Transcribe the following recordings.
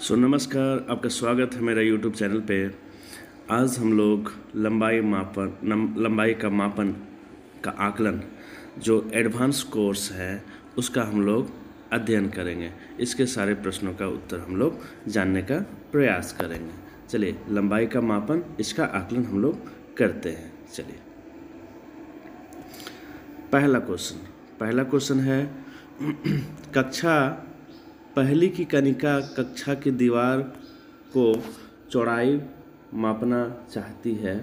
नमस्कार, आपका स्वागत है मेरा YouTube चैनल पे। आज हम लोग लंबाई का मापन का आकलन जो एडवांस कोर्स है उसका हम लोग अध्ययन करेंगे। इसके सारे प्रश्नों का उत्तर हम लोग जानने का प्रयास करेंगे। चलिए, लंबाई का मापन, इसका आकलन हम लोग करते हैं। चलिए, पहला क्वेश्चन है कक्षा पहली की कनिका कक्षा की दीवार को चौड़ाई मापना चाहती है।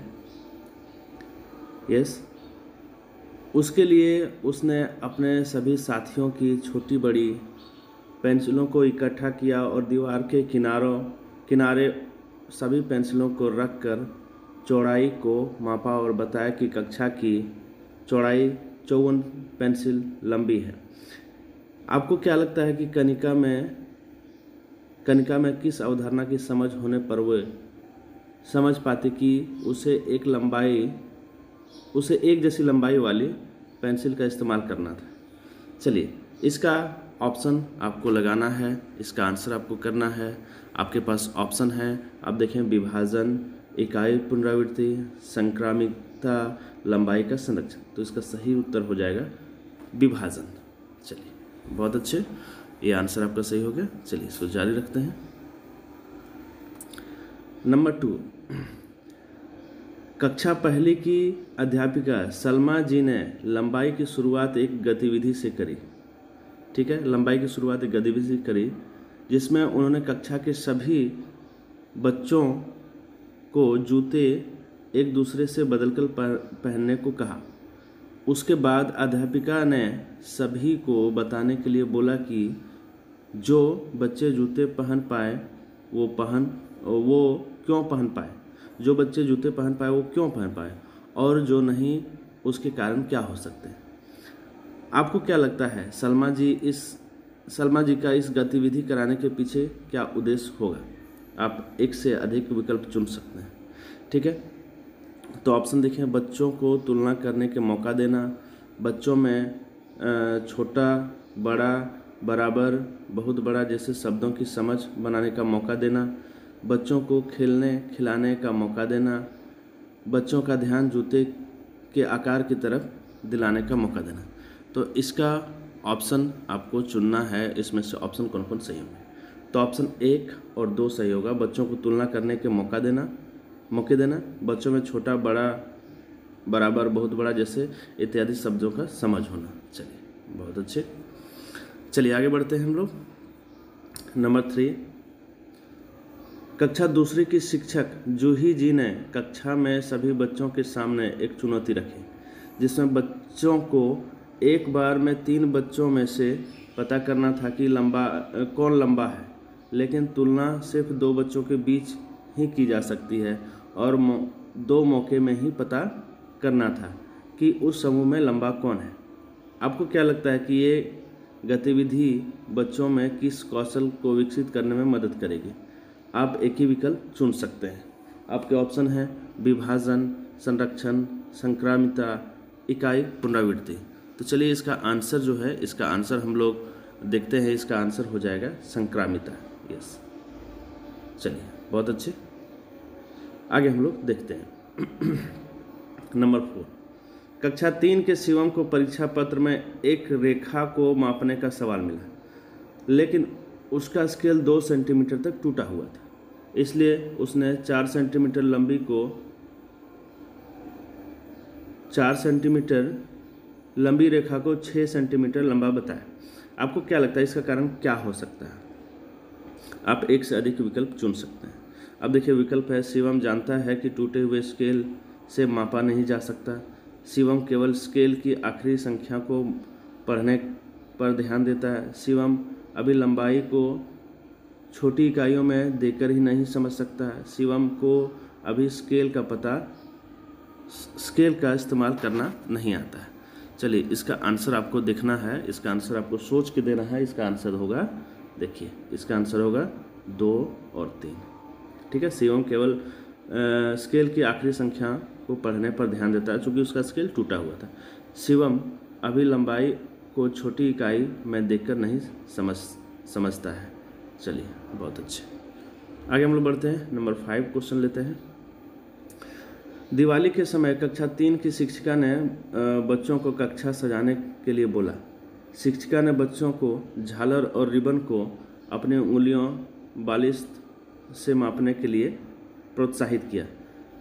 उसके लिए उसने अपने सभी साथियों की छोटी बड़ी पेंसिलों को इकट्ठा किया और दीवार के किनारे सभी पेंसिलों को रखकर चौड़ाई को मापा और बताया कि कक्षा की चौड़ाई 54 पेंसिल लंबी है। आपको क्या लगता है कि कनिका में किस अवधारणा की समझ होने पर वे समझ पाते कि उसे एक जैसी लंबाई वाली पेंसिल का इस्तेमाल करना था? चलिए, इसका ऑप्शन आपको लगाना है, इसका आंसर आपको करना है। आपके पास ऑप्शन है, आप देखें, विभाजन, इकाई पुनरावृत्ति, संक्रामिकता, लंबाई का संरक्षण। तो इसका सही उत्तर हो जाएगा विभाजन। चलिए, बहुत अच्छे, ये आंसर आपका सही हो गया। चलिए, इसको जारी रखते हैं। नंबर 2, कक्षा पहली की अध्यापिका सलमा जी ने लंबाई की शुरुआत एक गतिविधि से करी। ठीक है, लंबाई की शुरुआत एक गतिविधि से करी जिसमें उन्होंने कक्षा के सभी बच्चों को जूते एक दूसरे से बदलकर पहनने को कहा। उसके बाद अध्यापिका ने सभी को बताने के लिए बोला कि जो बच्चे जूते पहन पाए वो क्यों पहन पाए और जो नहीं उसके कारण क्या हो सकते हैं। आपको क्या लगता है सलमा जी का इस गतिविधि कराने के पीछे क्या उद्देश्य होगा? आप एक से अधिक विकल्प चुन सकते हैं। ठीक है, तो ऑप्शन देखें, बच्चों को तुलना करने के मौका देना, बच्चों में छोटा, बड़ा, बराबर, बहुत बड़ा जैसे शब्दों की समझ बनाने का मौका देना, बच्चों को खेलने खिलाने का मौका देना, बच्चों का ध्यान जूते के आकार की तरफ दिलाने का मौका देना। तो इसका ऑप्शन आपको चुनना है, इसमें से ऑप्शन कौन कौन सही होंगे। तो ऑप्शन 1 और 2 सही होगा। बच्चों को तुलना करने के मौके देना, बच्चों में छोटा, बड़ा, बराबर, बहुत बड़ा जैसे इत्यादि शब्दों का समझ होना। चलिए, बहुत अच्छे। चलिए, आगे बढ़ते हैं हम लोग। नंबर 3, कक्षा दूसरी की शिक्षक जूही जी ने कक्षा में सभी बच्चों के सामने एक चुनौती रखी जिसमें बच्चों को एक बार में 3 बच्चों में से पता करना था कि कौन लंबा है, लेकिन तुलना सिर्फ 2 बच्चों के बीच ही की जा सकती है और 2 मौके में ही पता करना था कि उस समूह में लंबा कौन है। आपको क्या लगता है कि ये गतिविधि बच्चों में किस कौशल को विकसित करने में मदद करेगी? आप एक ही विकल्प चुन सकते हैं। आपके ऑप्शन हैं विभाजन, संरक्षण, संक्रामिता, इकाई पुनरावृत्ति। तो चलिए, इसका आंसर जो है, इसका आंसर हम लोग देखते हैं। इसका आंसर हो जाएगा संक्रामिता। यस, चलिए, बहुत अच्छे, आगे हम लोग देखते हैं। नंबर 4, कक्षा 3 के शिवम को परीक्षा पत्र में एक रेखा को मापने का सवाल मिला, लेकिन उसका स्केल 2 सेंटीमीटर तक टूटा हुआ था। इसलिए उसने 4 सेंटीमीटर लंबी रेखा को 6 सेंटीमीटर लंबा बताया। आपको क्या लगता है इसका कारण क्या हो सकता है? आप एक से अधिक विकल्प चुन सकते हैं। अब देखिए, विकल्प है, शिवम जानता है कि टूटे हुए स्केल से मापा नहीं जा सकता। शिवम केवल स्केल की आखिरी संख्या को पढ़ने पर ध्यान देता है। शिवम अभी लंबाई को छोटी इकाइयों में देकर ही नहीं समझ सकता है। शिवम को अभी स्केल का इस्तेमाल करना नहीं आता है। चलिए, इसका आंसर आपको देखना है, इसका आंसर आपको सोच के देना है। इसका आंसर होगा, देखिए, इसका आंसर होगा 2 और 3। ठीक है, शिवम केवल स्केल की आखिरी संख्या को पढ़ने पर ध्यान देता है क्योंकि उसका स्केल टूटा हुआ था। शिवम अभी लंबाई को छोटी इकाई में देखकर नहीं समझता है। चलिए, बहुत अच्छे। आगे हम लोग बढ़ते हैं, नंबर 5 क्वेश्चन लेते हैं। दिवाली के समय कक्षा 3 की शिक्षिका ने बच्चों को कक्षा सजाने के लिए बोला। शिक्षिका ने बच्चों को झालर और रिबन को अपनी उंगलियों बालिश से मापने के लिए प्रोत्साहित किया।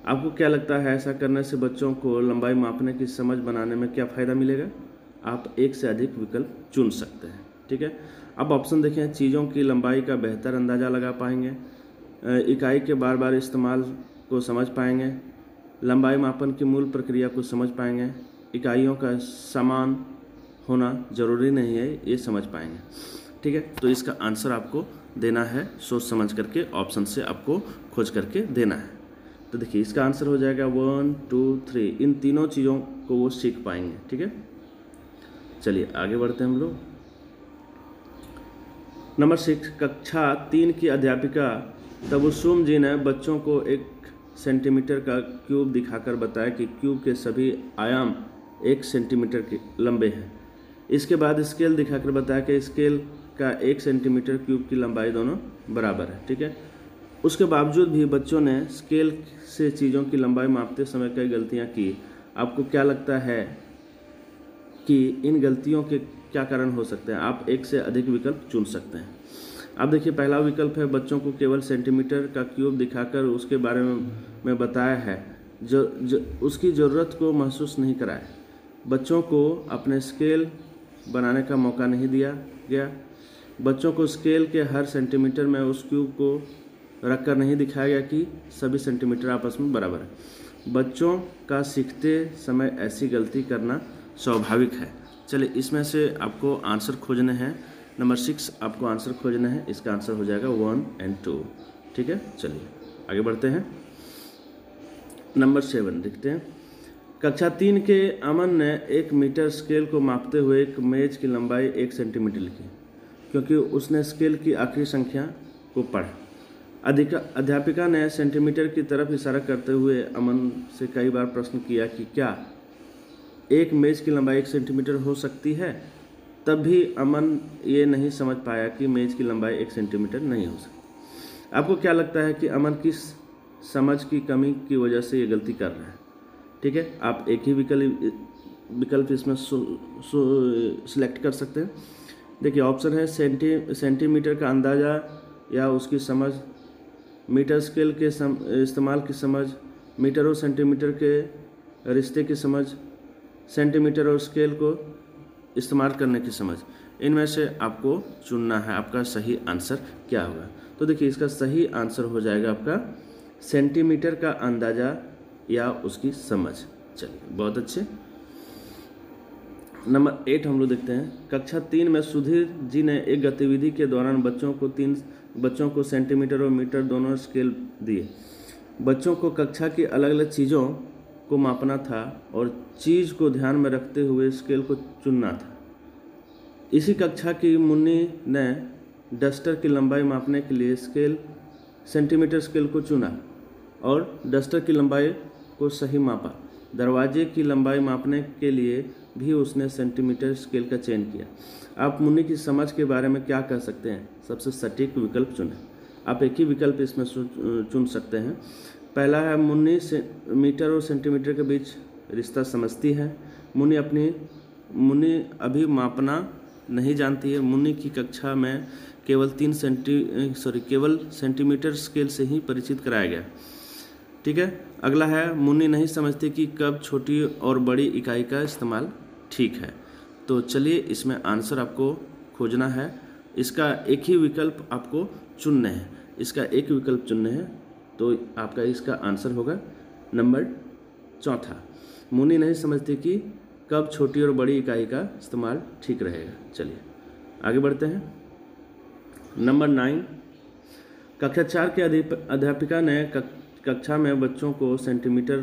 आपको क्या लगता है ऐसा करने से बच्चों को लंबाई मापने की समझ बनाने में क्या फ़ायदा मिलेगा? आप एक से अधिक विकल्प चुन सकते हैं। ठीक है, अब ऑप्शन देखें। चीज़ों की लंबाई का बेहतर अंदाज़ा लगा पाएंगे, इकाई के बार बार इस्तेमाल को समझ पाएंगे, लंबाई मापन की मूल प्रक्रिया को समझ पाएंगे, इकाइयों का समान होना जरूरी नहीं है ये समझ पाएंगे। ठीक है, तो इसका आंसर आपको देना है सोच समझ करके, ऑप्शन से आपको खोज करके देना है। तो देखिए इसका आंसर हो जाएगा 1, 2, 3। इन तीनों चीज़ों को वो सीख पाएंगे। ठीक है, चलिए आगे बढ़ते हैं हम लोग। नंबर 6, कक्षा 3 की अध्यापिका तबस्सुम जी ने बच्चों को 1 सेंटीमीटर का क्यूब दिखाकर बताया कि क्यूब के सभी आयाम 1 सेंटीमीटर के लंबे हैं। इसके बाद स्केल दिखाकर बताया कि स्केल का 1 सेंटीमीटर क्यूब की लंबाई दोनों बराबर है। ठीक है, उसके बावजूद भी बच्चों ने स्केल से चीज़ों की लंबाई मापते समय कई गलतियां की। आपको क्या लगता है कि इन गलतियों के क्या कारण हो सकते हैं? आप एक से अधिक विकल्प चुन सकते हैं। अब देखिए पहला विकल्प है बच्चों को केवल सेंटीमीटर का क्यूब दिखाकर उसके बारे में बताया है, जो उसकी ज़रूरत को महसूस नहीं कराया। बच्चों को अपने स्केल बनाने का मौका नहीं दिया गया। बच्चों को स्केल के हर सेंटीमीटर में उस क्यूब को रखकर नहीं दिखाया गया कि सभी सेंटीमीटर आपस में बराबर है। बच्चों का सीखते समय ऐसी गलती करना स्वाभाविक है। चलिए इसमें से आपको आंसर खोजने हैं। नंबर 6 आपको आंसर खोजना है, इसका आंसर हो जाएगा 1 और 2। ठीक है, चलिए आगे बढ़ते हैं। नंबर 7 देखते हैं। कक्षा 3 के अमन ने 1 मीटर स्केल को मापते हुए एक मेज की लंबाई 1 सेंटीमीटर लिखी, क्योंकि उसने स्केल की आखिरी संख्या को पढ़ा। अध्यापिका ने सेंटीमीटर की तरफ इशारा करते हुए अमन से कई बार प्रश्न किया कि क्या एक मेज की लंबाई 1 सेंटीमीटर हो सकती है। तब भी अमन ये नहीं समझ पाया कि मेज की लंबाई 1 सेंटीमीटर नहीं हो सकती। आपको क्या लगता है कि अमन किस समझ की कमी की वजह से ये गलती कर रहा है? ठीक है, आप एक ही विकल्प इसमें सिलेक्ट कर सकते हैं। देखिए ऑप्शन है सेंटीमीटर का अंदाज़ा या उसकी समझ, मीटर स्केल के इस्तेमाल की समझ, मीटर और सेंटीमीटर के रिश्ते की समझ, सेंटीमीटर और स्केल को इस्तेमाल करने की समझ। इनमें से आपको चुनना है आपका सही आंसर क्या होगा। तो देखिए इसका सही आंसर हो जाएगा आपका सेंटीमीटर का अंदाज़ा या उसकी समझ। चलिए बहुत अच्छे। नंबर 8 हम लोग देखते हैं। कक्षा 3 में सुधीर जी ने एक गतिविधि के दौरान बच्चों को सेंटीमीटर और मीटर दोनों स्केल दिए। बच्चों को कक्षा की अलग अलग चीज़ों को मापना था और चीज़ को ध्यान में रखते हुए स्केल को चुनना था। इसी कक्षा की मुन्नी ने डस्टर की लंबाई मापने के लिए सेंटीमीटर स्केल को चुना और डस्टर की लंबाई को सही मापा। दरवाजे की लंबाई मापने के लिए भी उसने सेंटीमीटर स्केल का चयन किया। आप मुन्नी की समझ के बारे में क्या कह सकते हैं? सबसे सटीक विकल्प चुनें। आप एक ही विकल्प इसमें चुन सकते हैं। पहला है मुन्नी से मीटर और सेंटीमीटर के बीच रिश्ता समझती है। मुन्नी अभी मापना नहीं जानती है। मुन्नी की कक्षा में केवल केवल सेंटीमीटर स्केल से ही परिचित कराया गया। ठीक है, अगला है मुन्नी नहीं समझती कि कब छोटी और बड़ी इकाई का इस्तेमाल ठीक है। तो चलिए इसमें आंसर आपको खोजना है। इसका एक ही विकल्प आपको चुनने हैं। इसका एक विकल्प चुनने हैं, तो आपका इसका आंसर होगा नंबर 4। मुन्नी नहीं समझती कि कब छोटी और बड़ी इकाई का इस्तेमाल ठीक रहेगा। चलिए आगे बढ़ते हैं। नंबर 9, कक्षा 4 के अध्यापिका ने कक्षा में बच्चों को सेंटीमीटर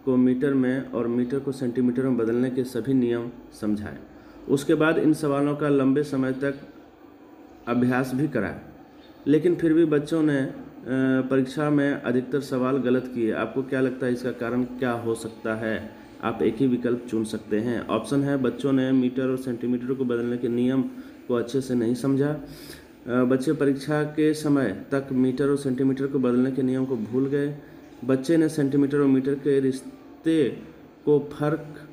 को मीटर में और मीटर को सेंटीमीटर में बदलने के सभी नियम समझाए। उसके बाद इन सवालों का लंबे समय तक अभ्यास भी कराया, लेकिन फिर भी बच्चों ने परीक्षा में अधिकतर सवाल गलत किए। आपको क्या लगता है इसका कारण क्या हो सकता है? आप एक ही विकल्प चुन सकते हैं। ऑप्शन है बच्चों ने मीटर और सेंटीमीटर को बदलने के नियम को अच्छे से नहीं समझा, बच्चे परीक्षा के समय तक मीटर और सेंटीमीटर को बदलने के नियम को भूल गए। बच्चे ने सेंटीमीटर और मीटर के रिश्ते को फर्क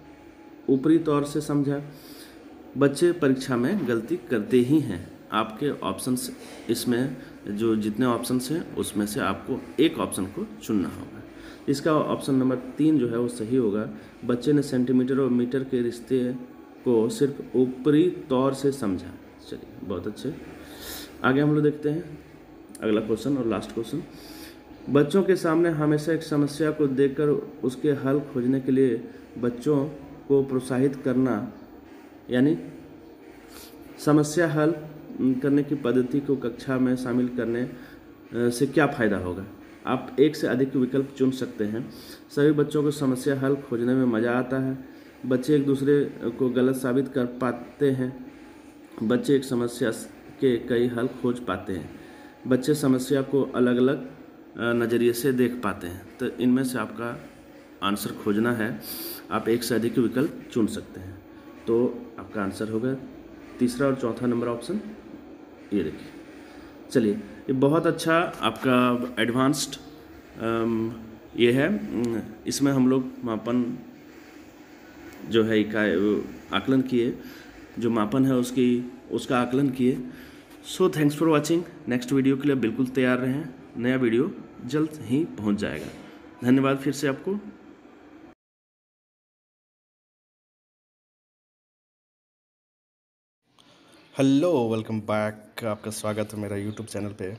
ऊपरी तौर से समझा। बच्चे परीक्षा में गलती करते ही हैं। आपके ऑप्शंस इसमें जो जितने ऑप्शंस हैं उसमें से आपको एक ऑप्शन को चुनना होगा। इसका ऑप्शन नंबर 3 जो है वो सही होगा। बच्चे ने सेंटीमीटर और मीटर के रिश्ते को सिर्फ ऊपरी तौर से समझा। चलिए, बहुत अच्छे। आगे हम लोग देखते हैं अगला क्वेश्चन और लास्ट क्वेश्चन। बच्चों के सामने हमेशा एक समस्या को देखकर उसके हल खोजने के लिए बच्चों को प्रोत्साहित करना, यानी समस्या हल करने की पद्धति को कक्षा में शामिल करने से क्या फ़ायदा होगा। आप एक से अधिक विकल्प चुन सकते हैं। सभी बच्चों को समस्या हल खोजने में मज़ा आता है। बच्चे एक दूसरे को गलत साबित कर पाते हैं। बच्चे एक समस्या के कई हल खोज पाते हैं। बच्चे समस्या को अलग अलग नज़रिए से देख पाते हैं। तो इनमें से आपका आंसर खोजना है। आप एक से अधिक विकल्प चुन सकते हैं। तो आपका आंसर होगा तीसरा और चौथा नंबर ऑप्शन, ये देखिए। चलिए, ये बहुत अच्छा आपका एडवांस्ड ये है। इसमें हम लोग मापन जो है आकलन किए, जो मापन है उसका आकलन किए। So thanks for watching. Next video के लिए बिल्कुल तैयार रहें। नया वीडियो जल्द ही पहुंच जाएगा। धन्यवाद फिर से आपको। Hello, welcome back. आपका स्वागत है मेरा यूट्यूब चैनल पे।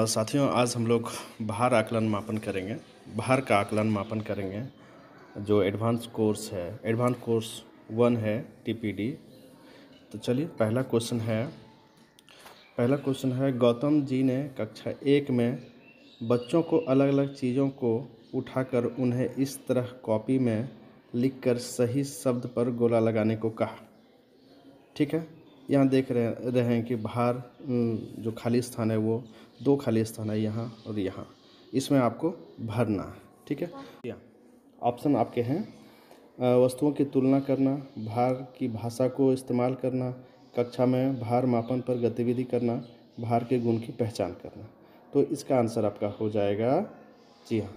साथियों, आज हम लोग भार आकलन मापन करेंगे। भार का आकलन मापन करेंगे जो एडवांस कोर्स है। एडवांस कोर्स 1 है टीपीडी। तो चलिए, पहला क्वेश्चन है गौतम जी ने कक्षा 1 में बच्चों को अलग अलग चीज़ों को उठाकर उन्हें इस तरह कॉपी में लिखकर सही शब्द पर गोला लगाने को कहा। ठीक है, यहाँ देख रहे हैं कि भार जो खाली स्थान है वो 2 खाली स्थान है, यहाँ और यहाँ। इसमें आपको भरना है। ठीक है, ऑप्शन आपके हैं वस्तुओं की तुलना करना, भार की भाषा को इस्तेमाल करना, कक्षा में भार मापन पर गतिविधि करना, भार के गुण की पहचान करना। तो इसका आंसर आपका हो जाएगा, जी हाँ,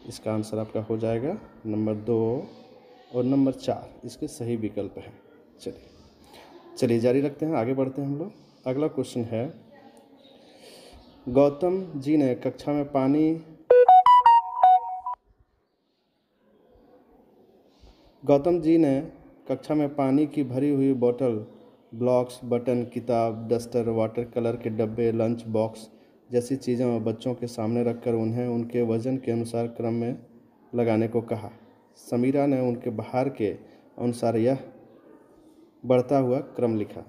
इसका आंसर आपका हो जाएगा नंबर 2 और नंबर 4 इसके सही विकल्प हैं। चलिए जारी रखते हैं, आगे बढ़ते हैं हम लोग। अगला क्वेश्चन है गौतम जी ने कक्षा में पानी की भरी हुई बोतल, ब्लॉक्स, बटन, किताब, डस्टर, वाटर कलर के डब्बे, लंच बॉक्स जैसी चीज़ें बच्चों के सामने रखकर उन्हें उनके वजन के अनुसार क्रम में लगाने को कहा। समीरा ने उनके भार के अनुसार यह बढ़ता हुआ क्रम लिखा।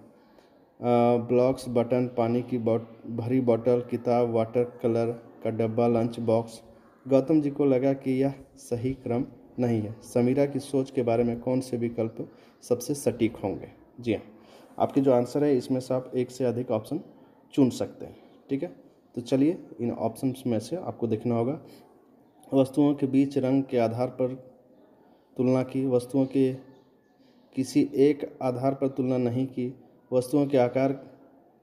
ब्लॉक्स, बटन, पानी की भरी बोतल, किताब, वाटर कलर का डब्बा, लंच बॉक्स। गौतम जी को लगा कि यह सही क्रम नहीं है। समीरा की सोच के बारे में कौन से विकल्प सबसे सटीक होंगे। जी हाँ, आपके जो आंसर है इसमें से आप एक से अधिक ऑप्शन चुन सकते हैं। ठीक है, तो चलिए इन ऑप्शंस में से आपको देखना होगा। वस्तुओं के बीच रंग के आधार पर तुलना की, वस्तुओं के किसी एक आधार पर तुलना नहीं की, वस्तुओं के आकार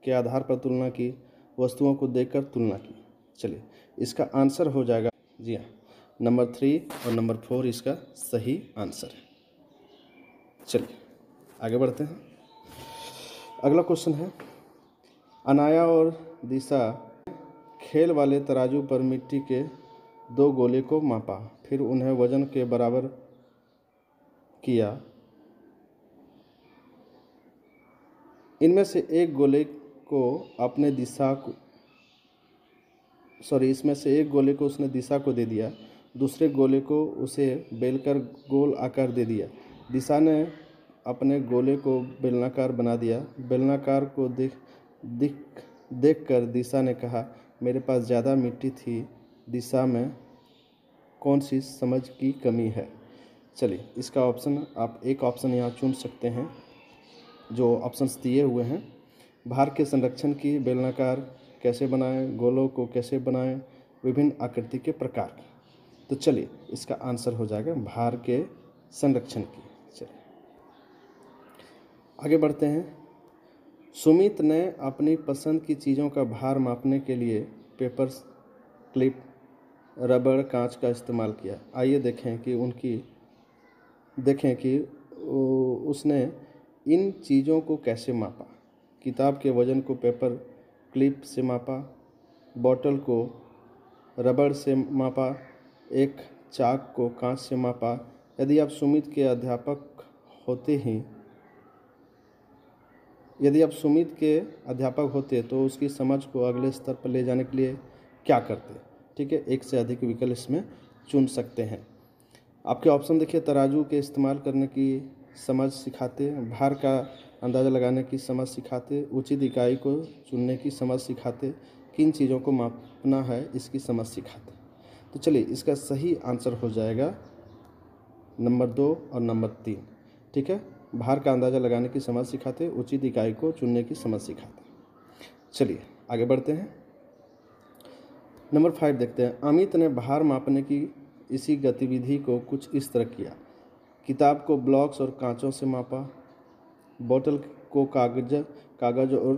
के आधार पर तुलना की, वस्तुओं को देखकर तुलना की। चलिए, इसका आंसर हो जाएगा, जी हाँ, नंबर 3 और नंबर 4 इसका सही आंसर है। चलिए आगे बढ़ते हैं। अगला क्वेश्चन है अनाया और दिशा खेल वाले तराजू पर मिट्टी के 2 गोले को मापा, फिर उन्हें वजन के बराबर किया। इनमें से एक गोले को उसने दिशा को दे दिया, दूसरे गोले को उसे बेलकर गोल आकार दे दिया। दिशा ने अपने गोले को बेलनाकार बना दिया। बेलनाकार को देखकर दिशा ने कहा, मेरे पास ज़्यादा मिट्टी थी। दिशा में कौन सी समझ की कमी है। चलिए, इसका ऑप्शन आप एक ऑप्शन यहाँ चुन सकते हैं जो ऑप्शंस दिए हुए हैं। भार के संरक्षण की, बेलनाकार कैसे बनाएं, गोलों को कैसे बनाएं, विभिन्न आकृति के प्रकार। तो चलिए, इसका आंसर हो जाएगा भार के संरक्षण की। चलिए आगे बढ़ते हैं। सुमित ने अपनी पसंद की चीज़ों का भार मापने के लिए पेपर क्लिप, रबड़, कांच का इस्तेमाल किया। आइए देखें कि उसने इन चीज़ों को कैसे मापा। किताब के वज़न को पेपर क्लिप से मापा, बॉटल को रबड़ से मापा, एक चाक को कांच से मापा। यदि आप सुमित के अध्यापक होते तो उसकी समझ को अगले स्तर पर ले जाने के लिए क्या करते? ठीक है, एक से अधिक विकल्प इसमें चुन सकते हैं। आपके ऑप्शन देखिए, तराजू के इस्तेमाल करने की समझ सिखाते, भार का अंदाज़ा लगाने की समझ सिखाते, उचित इकाई को चुनने की समझ सिखाते, किन चीज़ों को मापना है इसकी समझ सिखाते। तो चलिए, इसका सही आंसर हो जाएगा नंबर 2 और नंबर 3। ठीक है, भार का अंदाज़ा लगाने की समझ सिखाते, उचित इकाई को चुनने की समझ सिखाते। चलिए आगे बढ़ते हैं। नंबर 5 देखते हैं। अमित ने भार मापने की इसी गतिविधि को कुछ इस तरह किया। किताब को ब्लॉक्स और कांचों से मापा, बोतल को कागज और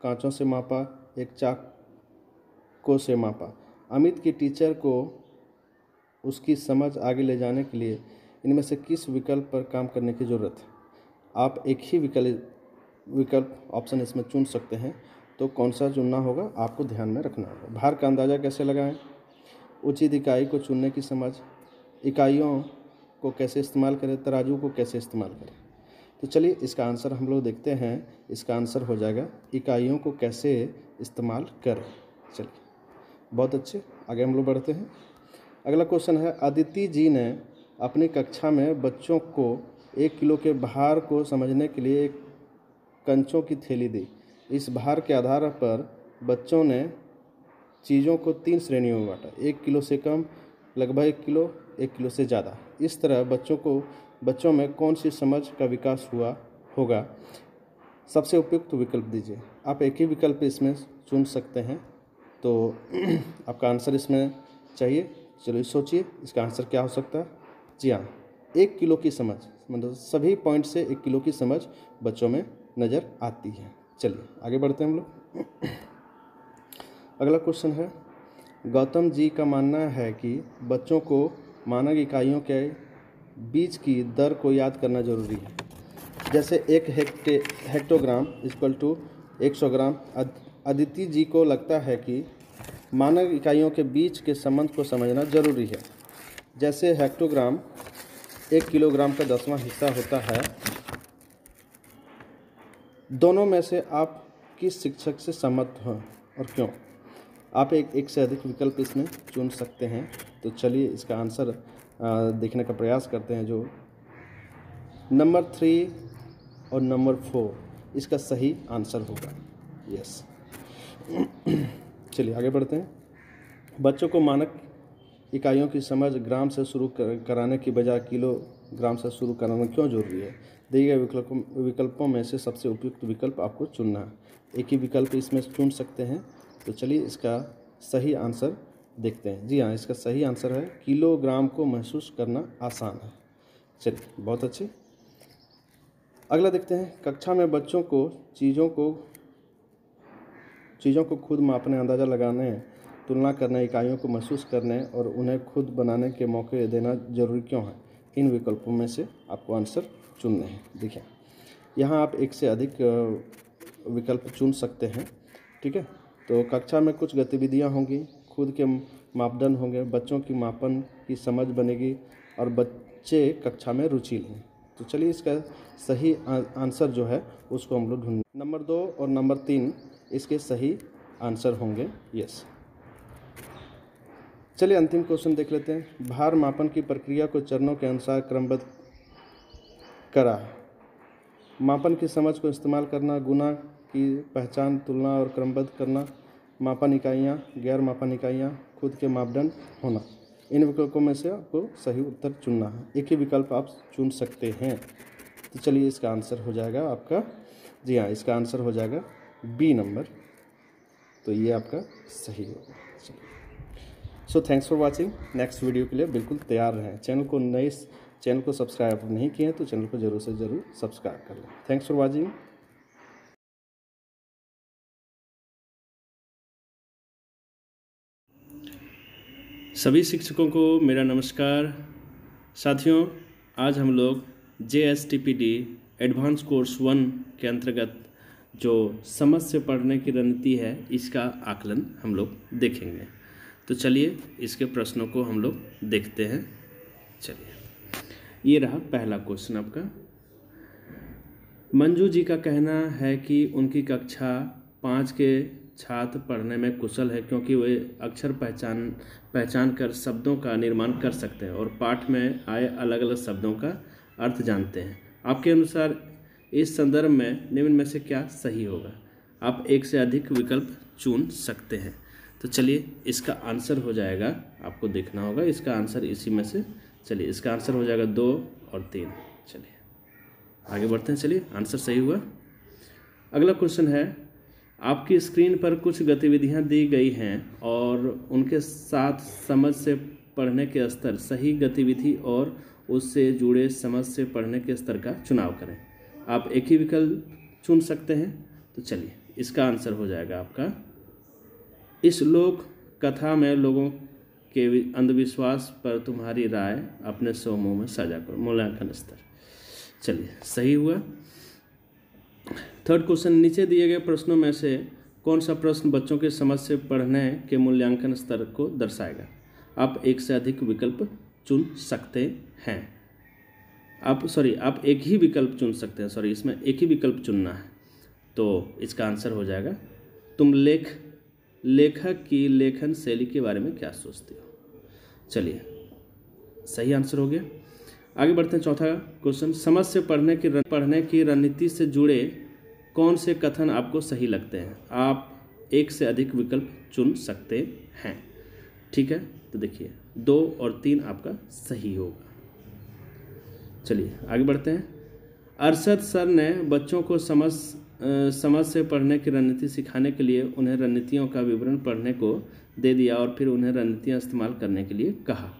कांचों से मापा, एक चाकू से मापा। अमित की टीचर को उसकी समझ आगे ले जाने के लिए इनमें से किस विकल्प पर काम करने की ज़रूरत है? आप एक ही विकल्प ऑप्शन इसमें चुन सकते हैं, तो कौन सा चुनना होगा आपको ध्यान में रखना होगा। भार का अंदाज़ा कैसे लगाएं, उचित इकाई को चुनने की समझ, इकाइयों को कैसे इस्तेमाल करें, तराजू को कैसे इस्तेमाल करें। तो चलिए इसका आंसर हम लोग देखते हैं। इसका आंसर हो जाएगा इकाइयों को कैसे इस्तेमाल करें। चलिए, बहुत अच्छे, आगे हम लोग बढ़ते हैं। अगला क्वेश्चन है, अदिति जी ने अपनी कक्षा में बच्चों को 1 किलो के भार को समझने के लिए एक कंचों की थैली दी। इस भार के आधार पर बच्चों ने चीज़ों को 3 श्रेणियों में बांटा, 1 किलो से कम, लगभग 1 किलो, 1 किलो से ज़्यादा। इस तरह बच्चों में कौन सी समझ का विकास हुआ होगा? सबसे उपयुक्त विकल्प दीजिए। आप एक ही विकल्प इसमें चुन सकते हैं, तो आपका आंसर इसमें चाहिए। चलिए सोचिए इसका आंसर क्या हो सकता है। जी हाँ, 1 किलो की समझ, मतलब सभी पॉइंट से 1 किलो की समझ बच्चों में नज़र आती है। चलिए आगे बढ़ते हैं हम लोग। अगला क्वेश्चन है, गौतम जी का मानना है कि बच्चों को मानक इकाइयों के बीच की दर को याद करना जरूरी है, जैसे 1 हेक्टोग्राम इक्वल टू 100 ग्राम। अदिति जी को लगता है कि मानक इकाइयों के बीच के संबंध को समझना जरूरी है, जैसे हेक्टोग्राम 1 किलोग्राम का 10वां हिस्सा होता है। दोनों में से आप किस शिक्षक से सहमत हैं और क्यों? आप एक से अधिक विकल्प इसमें चुन सकते हैं। तो चलिए इसका आंसर देखने का प्रयास करते हैं, जो नंबर 3 और नंबर 4 इसका सही आंसर होगा। यस। चलिए आगे बढ़ते हैं। बच्चों को मानक इकाइयों की समझ ग्राम से शुरू कराने की बजाय किलोग्राम से शुरू कराना क्यों जरूरी है? दिए गए विकल्पों में से सबसे उपयुक्त विकल्प आपको चुनना है। एक ही विकल्प इसमें चुन सकते हैं। तो चलिए इसका सही आंसर देखते हैं। जी हाँ, इसका सही आंसर है किलोग्राम को महसूस करना आसान है। चलिए बहुत अच्छे। अगला देखते हैं, कक्षा में बच्चों को चीज़ों को खुद मापने, अंदाज़ा लगाने, तुलना करने, इकाइयों को महसूस करने और उन्हें खुद बनाने के मौके देना जरूरी क्यों है? इन विकल्पों में से आपको आंसर चुनने हैं। देखिए यहाँ आप एक से अधिक विकल्प चुन सकते हैं। ठीक है, तो कक्षा में कुछ गतिविधियाँ होंगी, खुद के मापदंड होंगे, बच्चों की मापन की समझ बनेगी और बच्चे कक्षा में रुचि लेंगे। तो चलिए इसका सही आंसर जो है उसको हम लोग ढूंढें। नंबर 2 और नंबर 3 इसके सही आंसर होंगे। यस। चलिए अंतिम क्वेश्चन देख लेते हैं। भार मापन की प्रक्रिया को चरणों के अनुसार क्रमबद्ध करा। मापन की समझ को इस्तेमाल करना, गुना की पहचान, तुलना और क्रमबद्ध करना, मापन इकाइयाँ, गैर मापन इकाइयाँ, खुद के मापदंड होना। इन विकल्पों में से आपको सही उत्तर चुनना है। एक ही विकल्प आप चुन सकते हैं। तो चलिए इसका आंसर हो जाएगा आपका, जी हाँ, इसका आंसर हो जाएगा बी नंबर। तो ये आपका सही होगा। चलिए, so thanks for watching. Next video के लिए बिल्कुल तैयार रहें। चैनल को सब्सक्राइब नहीं किए हैं तो चैनल को ज़रूर से ज़रूर सब्सक्राइब कर लें। Thanks for watching. सभी शिक्षकों को मेरा नमस्कार। साथियों, आज हम लोग JSTPD एडवांस कोर्स 1 के अंतर्गत जो समझ से पढ़ने की रणनीति है इसका आकलन हम लोग देखेंगे। तो चलिए इसके प्रश्नों को हम लोग देखते हैं। चलिए, ये रहा पहला क्वेश्चन आपका। मंजू जी का कहना है कि उनकी कक्षा 5 के छात्र पढ़ने में कुशल है क्योंकि वे अक्षर पहचान कर शब्दों का निर्माण कर सकते हैं और पाठ में आए अलग अलग शब्दों का अर्थ जानते हैं। आपके अनुसार इस संदर्भ में निम्न में से क्या सही होगा? आप एक से अधिक विकल्प चुन सकते हैं। तो चलिए इसका आंसर हो जाएगा, आपको देखना होगा इसका आंसर इसी में से। चलिए इसका आंसर हो जाएगा 2 और 3। चलिए आगे बढ़ते हैं। चलिए आंसर सही हुआ। अगला क्वेश्चन है, आपकी स्क्रीन पर कुछ गतिविधियां दी गई हैं और उनके साथ समझ से पढ़ने के स्तर, सही गतिविधि और उससे जुड़े समझ से पढ़ने के स्तर का चुनाव करें। आप एक ही विकल्प चुन सकते हैं। तो चलिए इसका आंसर हो जाएगा आपका, इस लोक कथा में लोगों के अंधविश्वास पर तुम्हारी राय अपने समूह में साझा करो। मूल्यांकन स्तर। चलिए सही हुआ। थर्ड क्वेश्चन, नीचे दिए गए प्रश्नों में से कौन सा प्रश्न बच्चों के समझ से पढ़ने के मूल्यांकन स्तर को दर्शाएगा? आप एक से अधिक विकल्प चुन सकते हैं। आप एक ही विकल्प चुन सकते हैं। इसमें एक ही विकल्प चुनना है। तो इसका आंसर हो जाएगा, तुम लेखक की लेखन शैली के बारे में क्या सोचते हो? चलिए सही आंसर हो गया। आगे बढ़ते हैं। चौथा क्वेश्चन, समझ से पढ़ने की रणनीति से जुड़े कौन से कथन आपको सही लगते हैं? आप एक से अधिक विकल्प चुन सकते हैं। ठीक है, तो देखिए 2 और 3 आपका सही होगा। चलिए आगे बढ़ते हैं। अरशद सर ने बच्चों को समझ से पढ़ने की रणनीति सिखाने के लिए उन्हें रणनीतियों का विवरण पढ़ने को दे दिया और फिर उन्हें रणनीतियाँ इस्तेमाल करने के लिए कहा।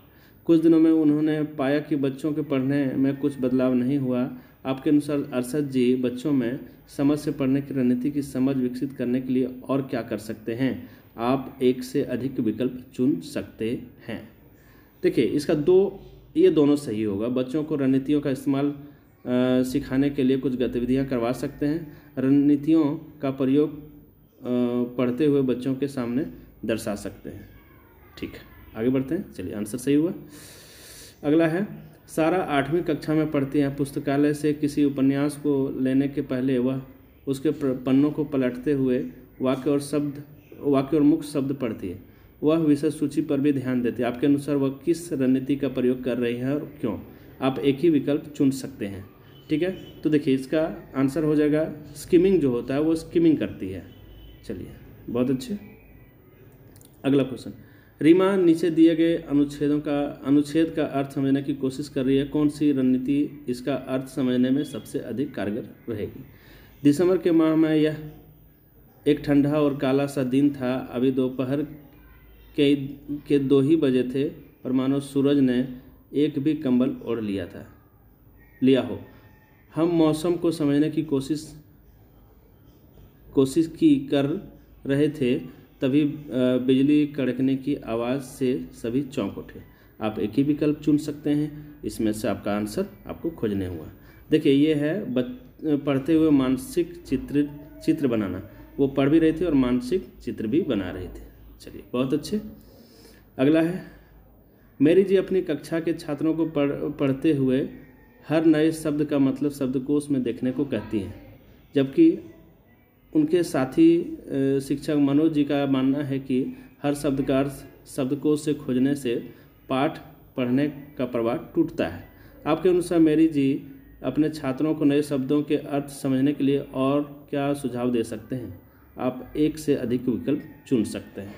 कुछ दिनों में उन्होंने पाया कि बच्चों के पढ़ने में कुछ बदलाव नहीं हुआ। आपके अनुसार अरशद जी बच्चों में समझ से पढ़ने की रणनीति की समझ विकसित करने के लिए और क्या कर सकते हैं? आप एक से अधिक विकल्प चुन सकते हैं। देखिए इसका ये दोनों सही होगा। बच्चों को रणनीतियों का इस्तेमाल सिखाने के लिए कुछ गतिविधियां करवा सकते हैं। रणनीतियों का प्रयोग पढ़ते हुए बच्चों के सामने दर्शा सकते हैं। ठीक है, आगे बढ़ते हैं। चलिए आंसर सही हुआ। अगला है, सारा 8वीं कक्षा में पढ़ती है। पुस्तकालय से किसी उपन्यास को लेने के पहले वह उसके पन्नों को पलटते हुए वाक्य और मुख्य शब्द पढ़ती है। वह विषय सूची पर भी ध्यान देती है। आपके अनुसार वह किस रणनीति का प्रयोग कर रही है और क्यों? आप एक ही विकल्प चुन सकते हैं। ठीक है, तो देखिए इसका आंसर हो जाएगा, स्किमिंग जो होता है वो स्किमिंग करती है। चलिए बहुत अच्छे। अगला क्वेश्चन, रीमा नीचे दिए गए अनुच्छेद का अर्थ समझने की कोशिश कर रही है। कौन सी रणनीति इसका अर्थ समझने में सबसे अधिक कारगर रहेगी? दिसंबर के माह में यह एक ठंडा और काला सा दिन था। अभी दोपहर के 2 ही बजे थे, पर मानो सूरज ने एक भी कंबल ओढ़ लिया हो। हम मौसम को समझने की कोशिश कर रहे थे, तभी बिजली कड़कने की आवाज़ से सभी चौंक उठे। आप एक ही विकल्प चुन सकते हैं। इसमें से आपका आंसर आपको खोजने हुआ। देखिए ये है पढ़ते हुए मानसिक चित्र बनाना। वो पढ़ भी रहे थे और मानसिक चित्र भी बना रहे थे। चलिए बहुत अच्छे। अगला है, मेरी जी अपनी कक्षा के छात्रों को पढ़ते हुए हर नए शब्द का मतलब शब्दकोश में देखने को कहती हैं, जबकि उनके साथी शिक्षक मनोज जी का मानना है कि हर शब्द का अर्थ शब्दकोश से खोजने से पाठ पढ़ने का प्रवाह टूटता है। आपके अनुसार मेरी जी अपने छात्रों को नए शब्दों के अर्थ समझने के लिए और क्या सुझाव दे सकते हैं? आप एक से अधिक विकल्प चुन सकते हैं।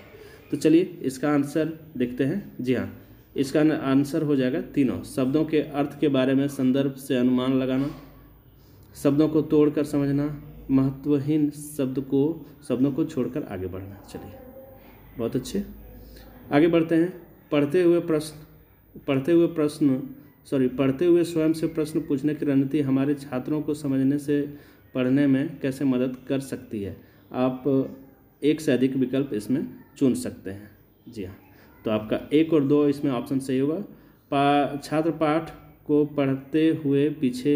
तो चलिए इसका आंसर देखते हैं। जी हाँ, इसका आंसर हो जाएगा तीनों। शब्दों के अर्थ के बारे में संदर्भ से अनुमान लगाना, शब्दों को तोड़कर समझना, महत्वहीन शब्दों को छोड़कर आगे बढ़ना। चलिए बहुत अच्छे, आगे बढ़ते हैं। पढ़ते हुए स्वयं से प्रश्न पूछने की रणनीति हमारे छात्रों को समझने से पढ़ने में कैसे मदद कर सकती है? आप एक से अधिक विकल्प इसमें चुन सकते हैं। जी हाँ, तो आपका 1 और 2 इसमें ऑप्शन सही होगा। छात्र पाठ को पढ़ते हुए पीछे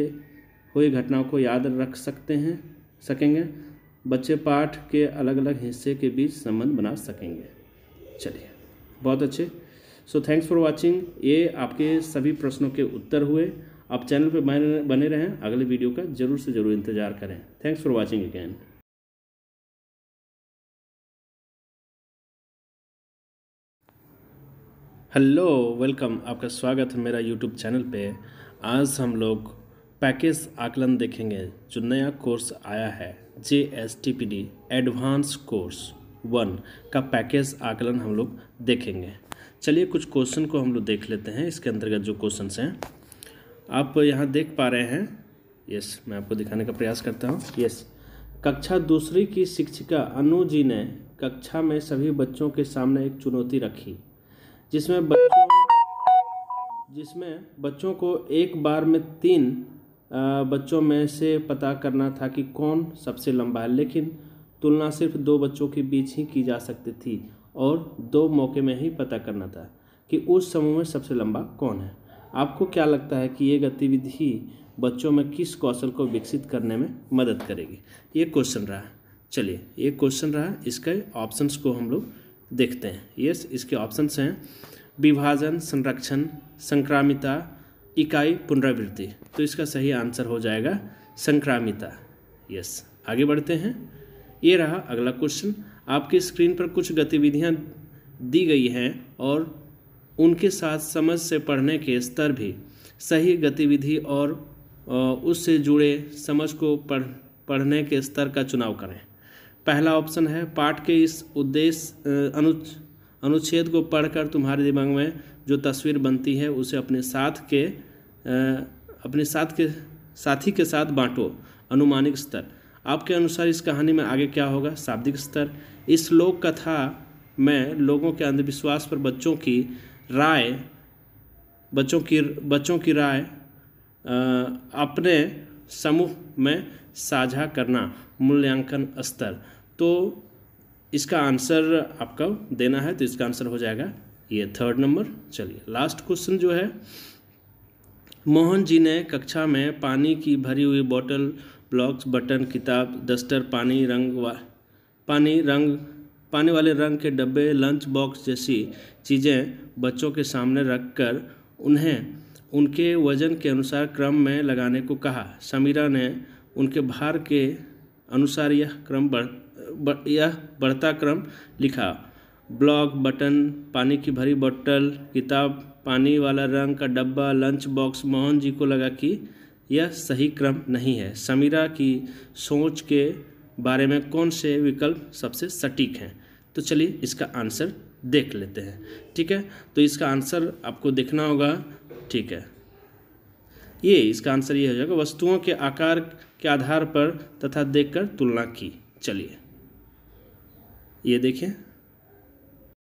हुई घटनाओं को याद रख सकेंगे। बच्चे पाठ के अलग अलग हिस्से के बीच संबंध बना सकेंगे। चलिए, बहुत अच्छे। So thanks for watching. ये आपके सभी प्रश्नों के उत्तर हुए। आप चैनल पे बने रहें, अगले वीडियो का जरूर से ज़रूर इंतज़ार करें। Thanks for watching again. Hello, welcome, आपका स्वागत है मेरा यूट्यूब चैनल पे। आज हम लोग पैकेज आकलन देखेंगे, जो नया कोर्स आया है JSTPD एडवांस कोर्स 1 का पैकेज आकलन हम लोग देखेंगे। चलिए, कुछ क्वेश्चन को हम लोग देख लेते हैं। इसके अंतर्गत जो क्वेश्चंस हैं आप यहाँ देख पा रहे हैं। यस, मैं आपको दिखाने का प्रयास करता हूँ। यस, कक्षा दूसरी की शिक्षिका अनु जी ने कक्षा में सभी बच्चों के सामने एक चुनौती रखी, जिसमें बच्चों को एक बार में 3 बच्चों में से पता करना था कि कौन सबसे लंबा है, लेकिन तुलना सिर्फ 2 बच्चों के बीच ही की जा सकती थी और 2 मौके में ही पता करना था कि उस समूह में सबसे लंबा कौन है। आपको क्या लगता है कि ये गतिविधि बच्चों में किस कौशल को विकसित करने में मदद करेगी? ये क्वेश्चन रहा। चलिए, ये क्वेश्चन रहा। इसके ऑप्शंस को हम लोग देखते हैं। यस, इसके ऑप्शंस हैं विभाजन, संरक्षण, संक्रामिता, इकाई, पुनरावृत्ति। तो इसका सही आंसर हो जाएगा संक्रामिता। यस, आगे बढ़ते हैं। ये रहा अगला क्वेश्चन। आपकी स्क्रीन पर कुछ गतिविधियां दी गई हैं और उनके साथ समझ से पढ़ने के स्तर भी। सही गतिविधि और उससे जुड़े समझ को पढ़ने के स्तर का चुनाव करें। पहला ऑप्शन है पाठ के इस उद्देश्य अनुच्छेद को पढ़कर तुम्हारे दिमाग में जो तस्वीर बनती है उसे अपने साथी के साथ बांटो। अनुमानिक स्तर। आपके अनुसार इस कहानी में आगे क्या होगा? शाब्दिक स्तर। इस लोक कथा में लोगों के अंधविश्वास पर बच्चों की राय अपने समूह में साझा करना। मूल्यांकन स्तर। तो इसका आंसर आपका देना है, तो इसका आंसर हो जाएगा ये 3rd नंबर। चलिए, लास्ट क्वेश्चन जो है, मोहन जी ने कक्षा में पानी की भरी हुई बोतल, ब्लॉक्स, बटन, किताब, डस्टर, पानी वाले रंग के डब्बे, लंच बॉक्स जैसी चीज़ें बच्चों के सामने रखकर उन्हें उनके वजन के अनुसार क्रम में लगाने को कहा। समीरा ने उनके भार के अनुसार यह बढ़ता क्रम लिखा। ब्लॉक, बटन, पानी की भरी बोतल, किताब, पानी वाला रंग का डब्बा, लंच बॉक्स। मोहन जी को लगा कि यह सही क्रम नहीं है। समीरा की सोच के बारे में कौन से विकल्प सबसे सटीक हैं? तो चलिए, इसका आंसर देख लेते हैं। ठीक है, तो इसका आंसर आपको देखना होगा। ठीक है, इसका आंसर ये हो जाएगा, वस्तुओं के आकार के आधार पर तथा देखकर तुलना की। चलिए, ये देखें।